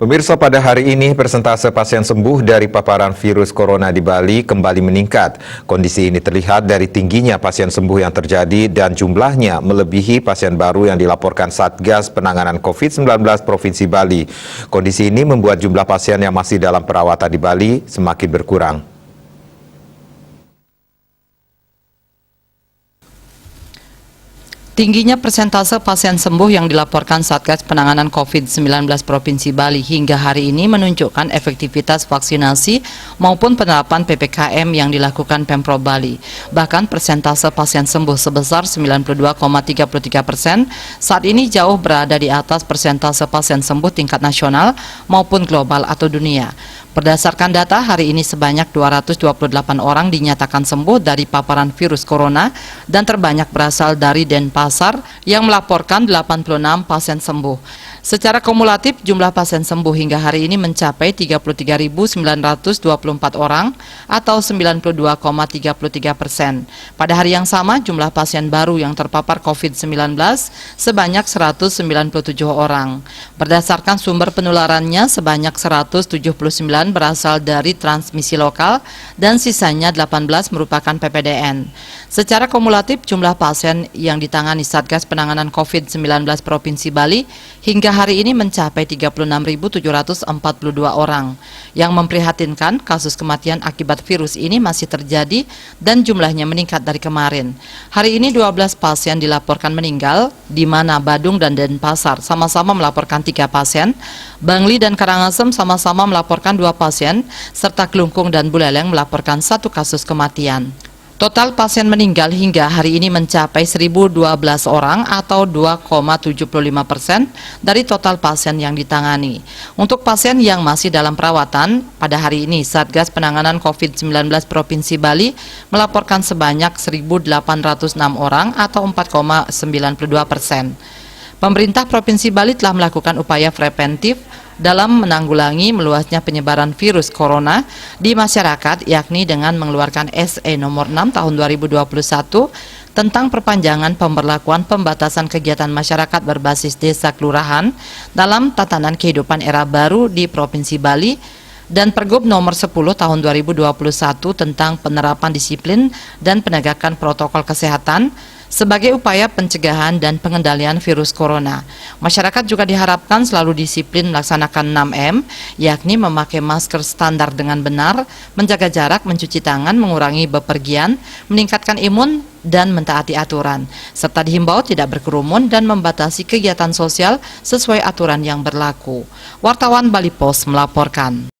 Pemirsa, pada hari ini persentase pasien sembuh dari paparan virus corona di Bali kembali meningkat. Kondisi ini terlihat dari tingginya pasien sembuh yang terjadi dan jumlahnya melebihi pasien baru yang dilaporkan Satgas Penanganan COVID-19 Provinsi Bali. Kondisi ini membuat jumlah pasien yang masih dalam perawatan di Bali semakin berkurang. Tingginya persentase pasien sembuh yang dilaporkan Satgas Penanganan COVID-19 Provinsi Bali hingga hari ini menunjukkan efektivitas vaksinasi maupun penerapan PPKM yang dilakukan Pemprov Bali. Bahkan persentase pasien sembuh sebesar 92,33% saat ini jauh berada di atas persentase pasien sembuh tingkat nasional maupun global atau dunia. Berdasarkan data, hari ini sebanyak 228 orang dinyatakan sembuh dari paparan virus corona dan terbanyak berasal dari Denpasar yang melaporkan 86 pasien sembuh. Secara kumulatif, jumlah pasien sembuh hingga hari ini mencapai 33.924 orang atau 92,33%. Pada hari yang sama, jumlah pasien baru yang terpapar COVID-19 sebanyak 197 orang. Berdasarkan sumber penularannya, sebanyak 179 berasal dari transmisi lokal dan sisanya 18 merupakan PPDN. Secara kumulatif, jumlah pasien yang ditangani Satgas Penanganan COVID-19 Provinsi Bali hingga hari ini mencapai 36.742 orang. Yang memprihatinkan, kasus kematian akibat virus ini masih terjadi dan jumlahnya meningkat dari kemarin. Hari ini 12 pasien dilaporkan meninggal, di mana Badung dan Denpasar sama-sama melaporkan 3 pasien, Bangli dan Karangasem sama-sama melaporkan 2 pasien, serta Kelungkung dan Buleleng melaporkan 1 kasus kematian. Total pasien meninggal hingga hari ini mencapai 1.012 orang atau 2,75% dari total pasien yang ditangani. Untuk pasien yang masih dalam perawatan, pada hari ini Satgas Penanganan COVID-19 Provinsi Bali melaporkan sebanyak 1.806 orang atau 4,92%. Pemerintah Provinsi Bali telah melakukan upaya preventif dalam menanggulangi meluasnya penyebaran virus corona di masyarakat, yakni dengan mengeluarkan SE nomor 6 tahun 2021 tentang perpanjangan pemberlakuan pembatasan kegiatan masyarakat berbasis desa kelurahan dalam tatanan kehidupan era baru di Provinsi Bali dan Pergub nomor 10 tahun 2021 tentang penerapan disiplin dan penegakan protokol kesehatan sebagai upaya pencegahan dan pengendalian virus corona. Masyarakat juga diharapkan selalu disiplin melaksanakan 6M, yakni memakai masker standar dengan benar, menjaga jarak, mencuci tangan, mengurangi bepergian, meningkatkan imun, dan mentaati aturan, serta dihimbau tidak berkerumun dan membatasi kegiatan sosial sesuai aturan yang berlaku. Wartawan Bali Post melaporkan.